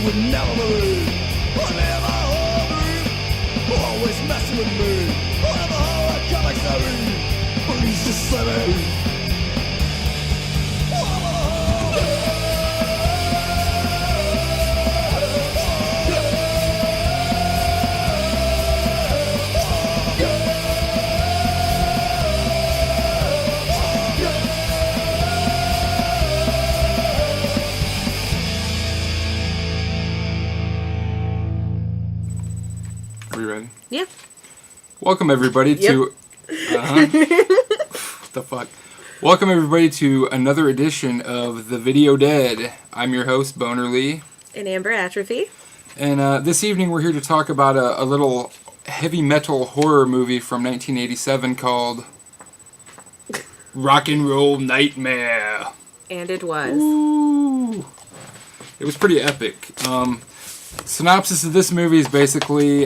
would never believe. I never hungry, always messing with me. Whatever horror comics I read, please just let me. Are you ready? Yeah. Welcome everybody to... what the fuck? Welcome everybody to another edition of The Video Dead. I'm your host, Boner Lee. And Amber Atrophy. And this evening we're here to talk about a little heavy metal horror movie from 1987 called Rock and Roll Nightmare. And it was. Ooh. It was pretty epic. Synopsis of this movie is basically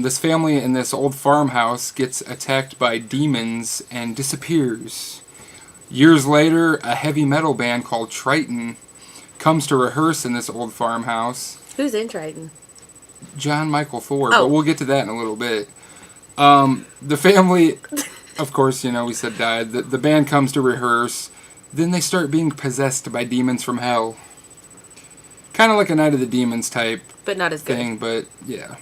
this family in this old farmhouse gets attacked by demons and disappears. Years later, a heavy metal band called Triton comes to rehearse in this old farmhouse. Who's in Triton? John Michael Thor, Oh. but we'll get to that in a little bit. The family, of course, we said died. The band comes to rehearse. Then they start being possessed by demons from hell. Kind of like a Night of the Demons type But not as good. thing, but yeah.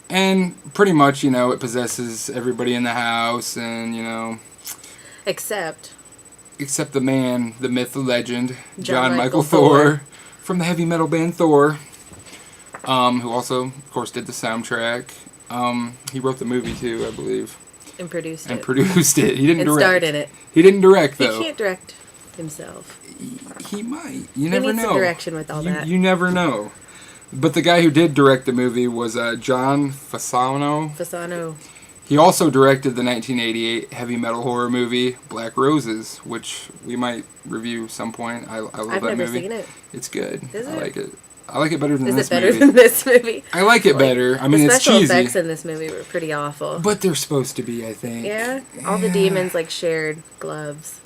And pretty much, it possesses everybody in the house and, Except except the man, the myth, the legend, John Michael Michael Thor, from the heavy metal band Thor, who also, of course, did the soundtrack. He wrote the movie too, I believe. and produced And it. produced it. He didn't And direct. starred in it. He didn't direct, He though. can't direct himself. He might. You He never needs know. some direction with all that. You never know. But the guy who did direct the movie was John Fasano. Fasano. He also directed the 1988 heavy metal horror movie Black Roses, which we might review some point. I love I've that never movie. seen it. It's good. Is I it? like it. I like it better than Is this it better movie. than this movie? I like it better. I mean, the it's special cheesy. effects in this movie were pretty awful. But they're supposed to be, I think. Yeah? All the demons, shared gloves.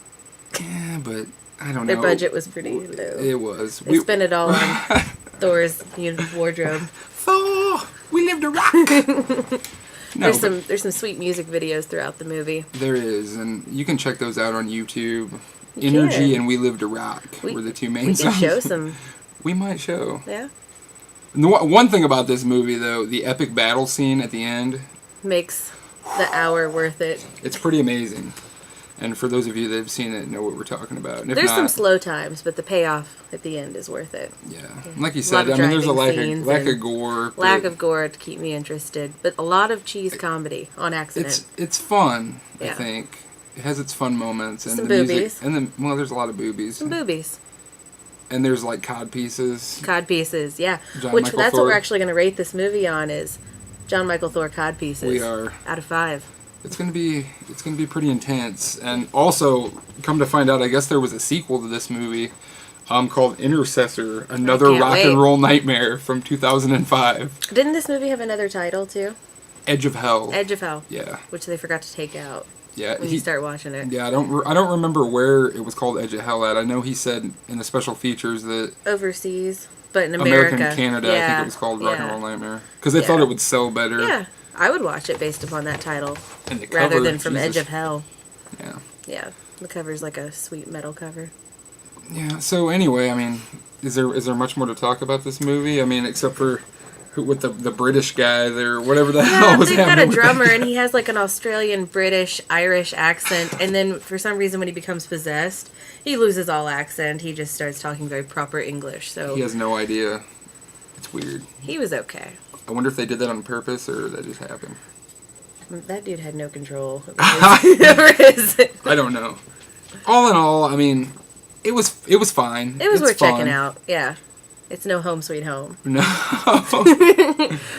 Yeah, but I don't know. Their budget was pretty low. It was. They spent it all on Thor's wardrobe. Thor, we live to rock. No, There's some sweet music videos throughout the movie. there is, and you can check those out on YouTube. You Energy can. and We Live to Rock were the two main We songs. can show some. We might show. Yeah. And the one thing about this movie, though, the epic battle scene at the end, Makes the hour worth it. it's pretty amazing. And for those of you that have seen it, know what we're talking about. And if There's not, some slow times, but the payoff at the end is worth it. yeah. Like you A lot said, of there's a driving scenes lack and of gore. Lack but of gore to keep me interested, but a lot of cheese comedy on accident. It's fun, I Yeah. think. It has its fun moments. And Some the music, boobies. and then, well, there's a lot of boobies. Some boobies. And there's cod pieces. Cod pieces, yeah. John Which Michael that's Thor. what we're actually going to rate this movie on is John Michael Thor cod pieces. We are. Out of 5. It's gonna be pretty intense. And also, come to find out, I guess there was a sequel to this movie, called Intercessor, another can't rock wait. and roll nightmare from 2005. Didn't this movie have another title too? Edge of Hell. Edge of Hell. Yeah, Which they forgot to take out yeah. when you start watching it. Yeah, I don't remember where it was called Edge of Hell at. I know he said in the special features that Overseas, but in America. American Canada, I think it was called Rock and Roll Nightmare, because they thought it would sell better. Yeah, I would watch it based upon that title And the rather cover, than from Jesus. Edge of Hell. Yeah. Yeah, the cover's like a sweet metal cover. Yeah. So anyway, I mean, is there much more to talk about this movie? I mean, except for with the British guy there, whatever the hell was they've got happening a with drummer that. and he has an Australian, British, Irish accent, and then for some reason when he becomes possessed, he loses all accent. He just starts talking very proper English. So He has no idea. It's weird. he was okay. I wonder if they did that on purpose or that just happened. That dude had no control over his. I don't know. All in all, I mean, it was fine. It was It's worth fun. checking out. Yeah. It's no Home Sweet Home. No.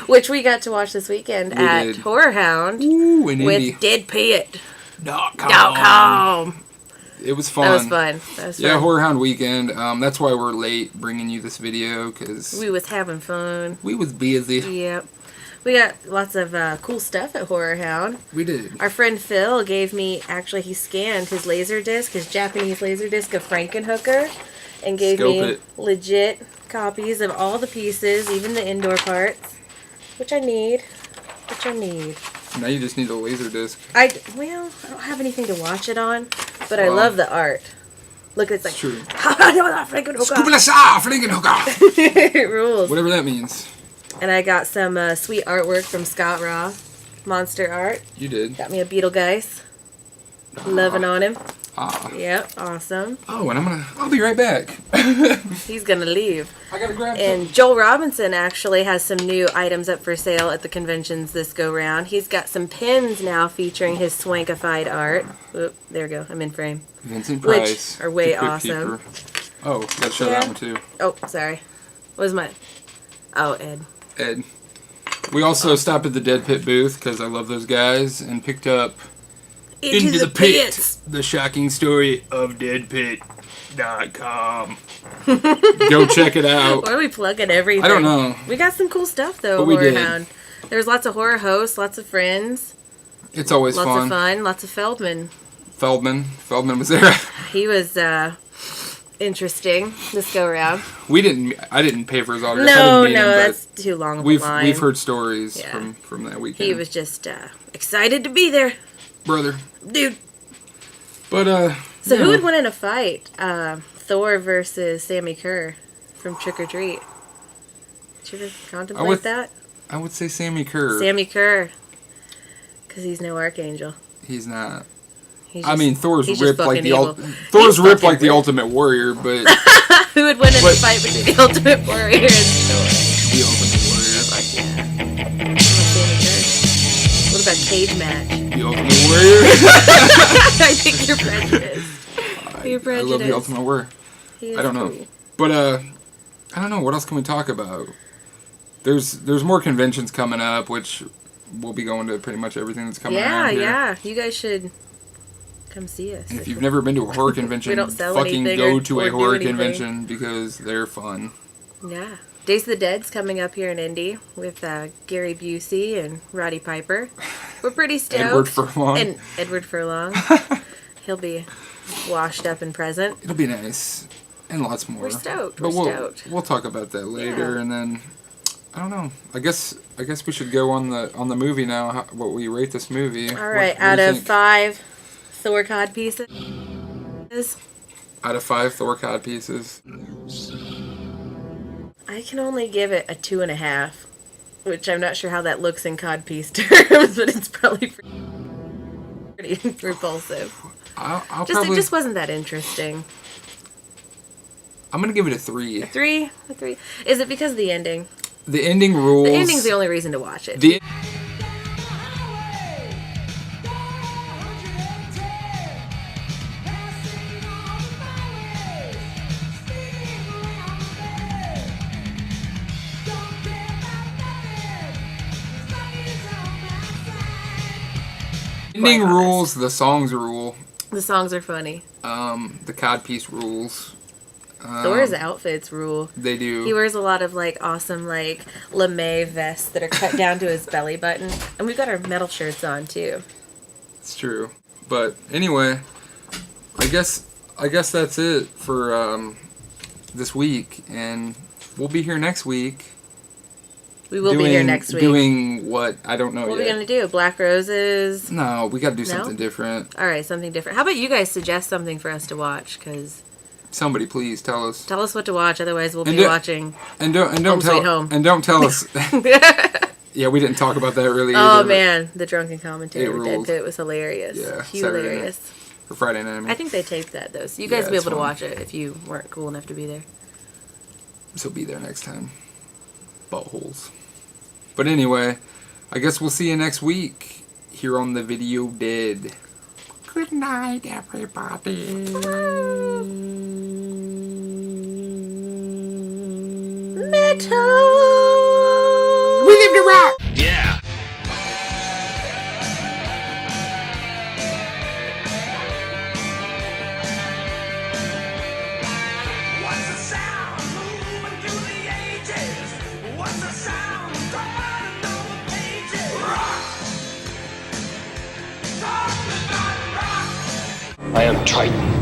Which we got to watch this weekend We at did. Horrorhound Ooh, in with Indy. deadpit.com. It was fun. That was fun. Yeah, Horrorhound weekend. That's why we're late bringing you this video, because We was having fun. we was busy. Yep. We got lots of cool stuff at Horrorhound. We did. Our friend Phil gave me, actually he scanned his laser disc, his Japanese laser disc of Frankenhooker, and gave Scope me it. legit copies of all the pieces, even the indoor parts, which I need. Now you just need a laser disc. I don't have anything to watch it on, but I love the art. Look, it's like, true. it rules. Whatever that means. And I got some sweet artwork from Scott Raw, Monster Art. You did. Got me a Beetlegeist. Loving on him. Ah. Yep, awesome. Oh, and I'll be right back. He's gonna leave. I gotta grab And Joel Robinson actually has some new items up for sale at the conventions this go round. He's got some pins now featuring his swankified art. Oop, there we go. I'm in frame. Vincent Price. Which are way the Crypt awesome. Keeper. Oh, gotta show that one too. Oh, sorry. What was mine? Oh, Ed. We also stopped at the Dead Pit booth because I love those guys and picked up Into the Pit, the shocking story of deadpit.com. Go check it out. Why are we plugging everything? I don't know. We got some cool stuff though, But we did. Horrorhound. There's lots of horror hosts, lots of friends. It's always Lots fun. of fun, lots of Feldman. Feldman was there. He was interesting this go around. I didn't pay for his autograph. I No, didn't meet him, but that's too long of a line. We've heard stories Yeah. from that weekend. He was just excited to be there, brother. dude. But So yeah. who would win in a fight? Thor versus Sammy Kerr from Trick or Treat. Did you ever contemplate that? I would say Sammy Kerr. Sammy Kerr, because he's no archangel. He's not. He's I mean, Thor's he's ripped just like fucking evil. Thor's He's ripped fucking like the ripped. Ultimate Warrior, but Who would win in a fight between the Ultimate Warrior and Thor? the Ultimate Warrior. Fuck yeah. I'm a Sammy Kerr. What about Cage Match? The Ultimate Warrior. I think you're prejudiced. You're I prejudiced. love the Ultimate Warrior. He is I don't know. cool. But I don't know. What else can we talk about? There's more conventions coming up, which we'll be going to pretty much everything that's coming around here. Yeah. You guys should come see us. And if you've never been to a horror convention, We don't sell fucking anything go or- to or a do horror anything. convention because they're fun. Yeah. Days of the Dead's coming up here in Indy with Gary Busey and Roddy Piper. We're pretty stoked. Edward Furlong. And Edward Furlong. He'll be washed up and present. It'll be nice. And lots more. We're stoked. But We're stoked. we'll talk about that later, Yeah. and then I don't know. I guess we should go on the movie now. What we rate this movie? All right. What Out do you of think? 5 Thor cod pieces. Out of 5 Thor cod pieces. I can only give it a 2.5, which I'm not sure how that looks in cod piece terms, but it's probably pretty repulsive. I'll It probably. just wasn't that interesting. I'm gonna give it a 3. A 3? Is it because of the ending? The ending rules. The ending's the only reason to watch it. The ending honest. rules. The songs rule. The songs are funny. The cod piece rules. Thor's outfits rule. They do. He wears a lot of awesome lame vests that are cut down to his belly button, and we've got our metal shirts on too. It's true. But anyway, I guess that's it for this week, and we'll be here next week. We will be here next week. Doing what? I don't know What are yet. we gonna do? Black roses. No, we got to do No? something different. All right, something different. How about you guys suggest something for us to watch? Because Somebody please tell us. tell us what to watch. Otherwise, we'll And be do- watching. And don't Home tell Sweet Home. and don't tell us. Yeah, we didn't talk about that really. Oh either, but man, the drunken commentary It with Dead ruled. Pit was hilarious. Yeah, Saturday hilarious. for Friday night. I mean. I think they taped that though, so you Yeah, guys will be it's able to fun. watch it if you weren't cool enough to be there. So be there next time. Buttholes. But anyway, I guess we'll see you next week here on the Video Dead. Good night, everybody. Metal. We live to rock. Yeah. What's the sound moving through the ages? What's the sound turning over pages? Rock. Talk about rock. I am Titan.